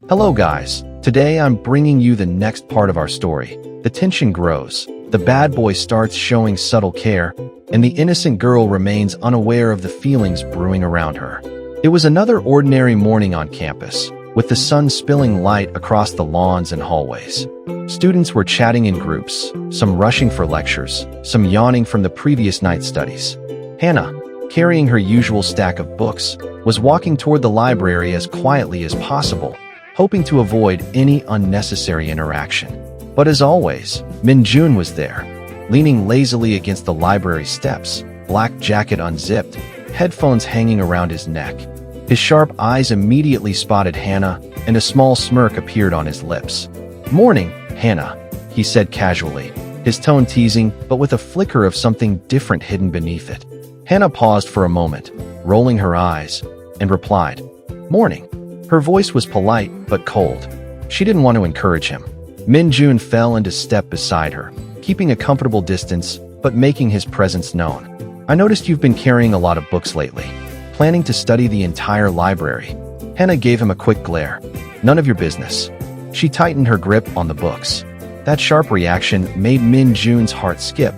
Hello guys, today I'm bringing you the next part of our story. The tension grows, the bad boy starts showing subtle care, and the innocent girl remains unaware of the feelings brewing around her. It was another ordinary morning on campus, with the sun spilling light across the lawns and hallways. Students were chatting in groups, some rushing for lectures, some yawning from the previous night's studies. Hannah, carrying her usual stack of books, was walking toward the library as quietly as possible, hoping to avoid any unnecessary interaction. But as always, Min-jun was there, leaning lazily against the library steps, black jacket unzipped, headphones hanging around his neck. His sharp eyes immediately spotted Hannah, and a small smirk appeared on his lips. "Morning, Hannah," he said casually, his tone teasing, but with a flicker of something different hidden beneath it. Hannah paused for a moment, rolling her eyes, and replied, "Morning." Her voice was polite, but cold. She didn't want to encourage him. Min-jun fell into step beside her, keeping a comfortable distance, but making his presence known. "I noticed you've been carrying a lot of books lately. Planning to study the entire library?" Hannah gave him a quick glare. "None of your business." She tightened her grip on the books. That sharp reaction made Min-jun's heart skip.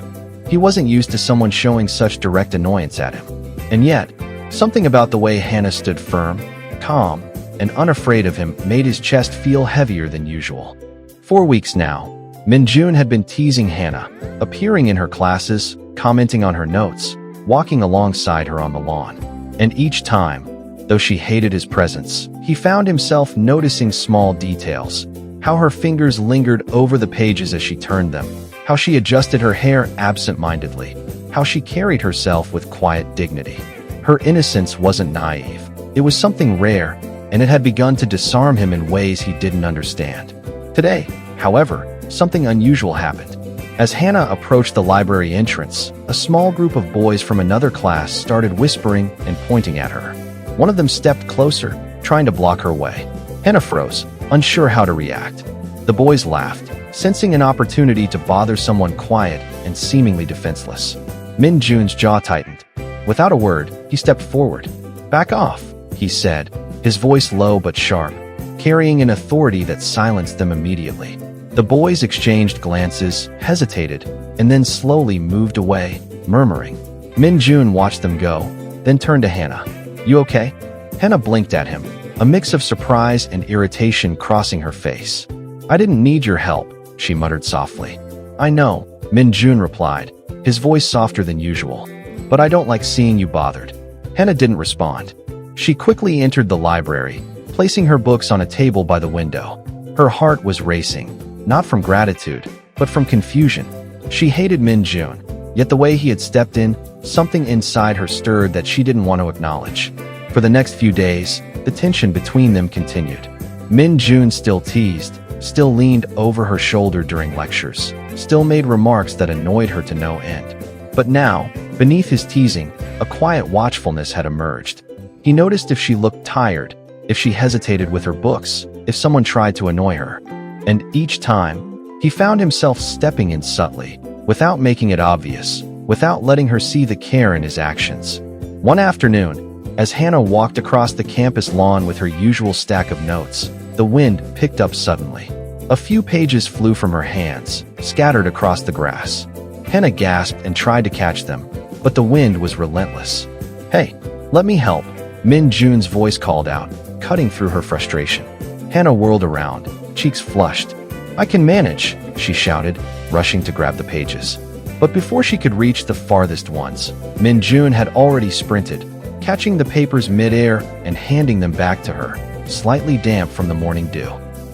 He wasn't used to someone showing such direct annoyance at him. And yet, something about the way Hannah stood firm, calm, and unafraid of him made his chest feel heavier than usual. 4 weeks now, Min-jun had been teasing Hannah, appearing in her classes, commenting on her notes, walking alongside her on the lawn. And each time, though she hated his presence, he found himself noticing small details. How her fingers lingered over the pages as she turned them, how she adjusted her hair absent-mindedly, how she carried herself with quiet dignity. Her innocence wasn't naive. It was something rare, and it had begun to disarm him in ways he didn't understand. Today, however, something unusual happened. As Hannah approached the library entrance, a small group of boys from another class started whispering and pointing at her. One of them stepped closer, trying to block her way. Hannah froze, unsure how to react. The boys laughed, sensing an opportunity to bother someone quiet and seemingly defenseless. Min-jun's jaw tightened. Without a word, he stepped forward. "Back off," he said, his voice low but sharp, carrying an authority that silenced them immediately. The boys exchanged glances, hesitated, and then slowly moved away, murmuring. Min-jun watched them go, then turned to Hannah. "You okay?" Hannah blinked at him, a mix of surprise and irritation crossing her face. "I didn't need your help," she muttered softly. "I know," Min-jun replied, his voice softer than usual. "But I don't like seeing you bothered." Hannah didn't respond. She quickly entered the library, placing her books on a table by the window. Her heart was racing, not from gratitude, but from confusion. She hated Min-jun, yet the way he had stepped in, something inside her stirred that she didn't want to acknowledge. For the next few days, the tension between them continued. Min-jun still teased, still leaned over her shoulder during lectures, still made remarks that annoyed her to no end. But now, beneath his teasing, a quiet watchfulness had emerged. He noticed if she looked tired, if she hesitated with her books, if someone tried to annoy her. And each time, he found himself stepping in subtly, without making it obvious, without letting her see the care in his actions. One afternoon, as Hannah walked across the campus lawn with her usual stack of notes, the wind picked up suddenly. A few pages flew from her hands, scattered across the grass. Hannah gasped and tried to catch them, but the wind was relentless. "Hey, let me help," Min-jun's voice called out, cutting through her frustration. Hannah whirled around, cheeks flushed. "I can manage," she shouted, rushing to grab the pages. But before she could reach the farthest ones, Min-jun had already sprinted, catching the papers mid-air and handing them back to her, slightly damp from the morning dew.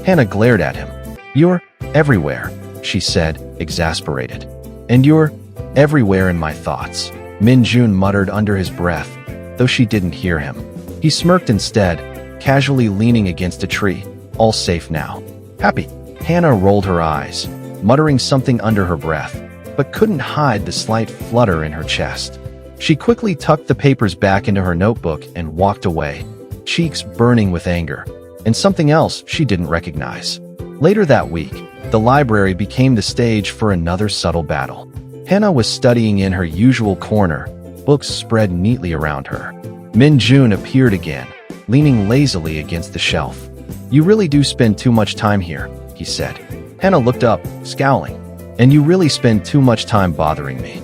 Hannah glared at him. "You're everywhere," she said, exasperated. "And you're everywhere in my thoughts," Min-jun muttered under his breath, though she didn't hear him. He smirked instead, casually leaning against a tree. "All safe now." "Happy." Hannah rolled her eyes, muttering something under her breath, but couldn't hide the slight flutter in her chest. She quickly tucked the papers back into her notebook and walked away, cheeks burning with anger, and something else she didn't recognize. Later that week, the library became the stage for another subtle battle. Hannah was studying in her usual corner, books spread neatly around her. Min-jun appeared again, leaning lazily against the shelf. "You really do spend too much time here," he said. Hannah looked up, scowling. "And you really spend too much time bothering me."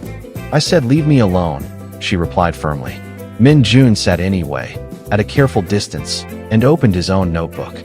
"I said leave me alone," she replied firmly. Min Jun sat anyway, at a careful distance, and opened his own notebook.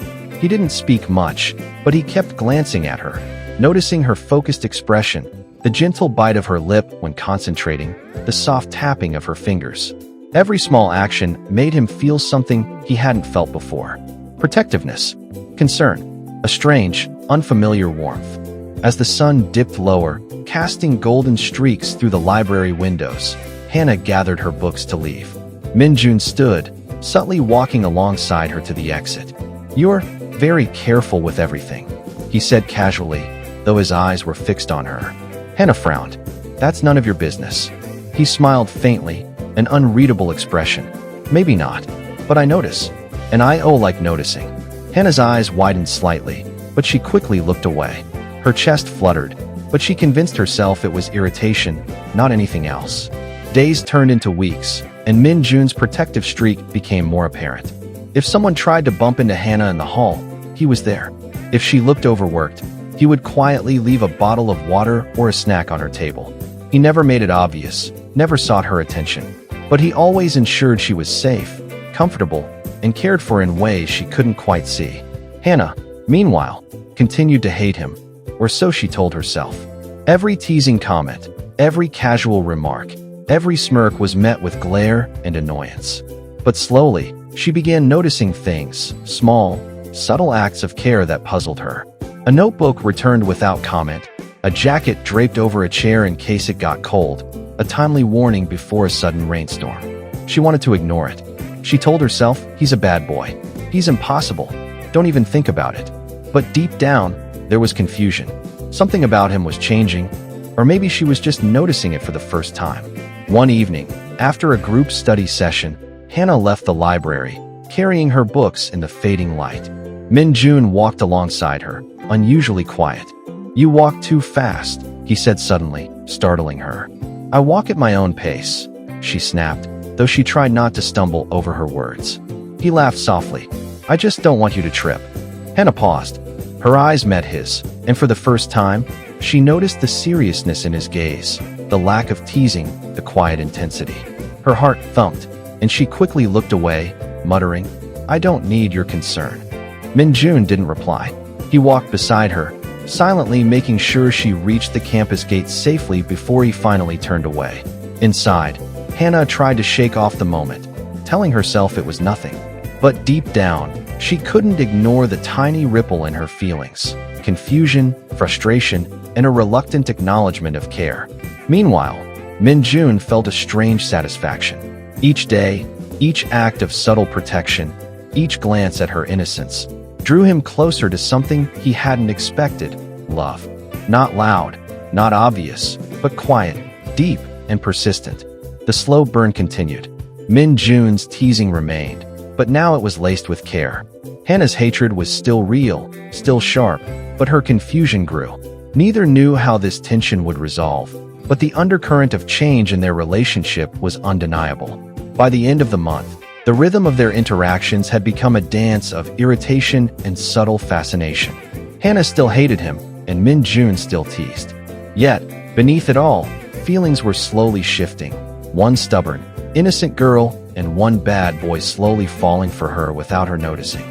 He didn't speak much, but he kept glancing at her, noticing her focused expression, the gentle bite of her lip when concentrating, the soft tapping of her fingers. Every small action made him feel something he hadn't felt before. Protectiveness, concern, a strange, unfamiliar warmth. As the sun dipped lower, casting golden streaks through the library windows, Hannah gathered her books to leave. Min Jun stood, subtly walking alongside her to the exit. "You're very careful with everything," he said casually, though his eyes were fixed on her. Hannah frowned. "That's none of your business." He smiled faintly, an unreadable expression. "Maybe not, but I notice, and I like noticing." Hannah's eyes widened slightly, but she quickly looked away. Her chest fluttered, but she convinced herself it was irritation, not anything else. Days turned into weeks, and Min Jun's protective streak became more apparent. If someone tried to bump into Hannah in the hall, he was there. If she looked overworked, he would quietly leave a bottle of water or a snack on her table. He never made it obvious, never sought her attention, but he always ensured she was safe, comfortable, and cared for in ways she couldn't quite see. Hannah, meanwhile, continued to hate him, or so she told herself. Every teasing comment, every casual remark, every smirk was met with glare and annoyance. But slowly, she began noticing things, small, subtle acts of care that puzzled her. A notebook returned without comment, a jacket draped over a chair in case it got cold, a timely warning before a sudden rainstorm. She wanted to ignore it. She told herself, he's a bad boy. He's impossible. Don't even think about it. But deep down, there was confusion. Something about him was changing, or maybe she was just noticing it for the first time. One evening, after a group study session, Hannah left the library, carrying her books in the fading light. Min Jun walked alongside her, unusually quiet. "You walk too fast," he said suddenly, startling her. "I walk at my own pace," she snapped, though she tried not to stumble over her words. He laughed softly. "I just don't want you to trip." Hannah paused. Her eyes met his, and for the first time, she noticed the seriousness in his gaze, the lack of teasing, the quiet intensity. Her heart thumped, and she quickly looked away, muttering, "I don't need your concern." Min Jun didn't reply. He walked beside her, silently making sure she reached the campus gate safely before he finally turned away. Inside, Hannah tried to shake off the moment, telling herself it was nothing. But deep down, she couldn't ignore the tiny ripple in her feelings, confusion, frustration, and a reluctant acknowledgement of care. Meanwhile, Min Jun felt a strange satisfaction. Each day, each act of subtle protection, each glance at her innocence, drew him closer to something he hadn't expected: love. Not loud, not obvious, but quiet, deep, and persistent. The slow burn continued. Min Jun's teasing remained, but now it was laced with care. Hannah's hatred was still real, still sharp, but her confusion grew. Neither knew how this tension would resolve, but the undercurrent of change in their relationship was undeniable. By the end of the month, the rhythm of their interactions had become a dance of irritation and subtle fascination. Hannah still hated him, and Min Jun still teased. Yet, beneath it all, feelings were slowly shifting. One stubborn, innocent girl and one bad boy slowly falling for her without her noticing.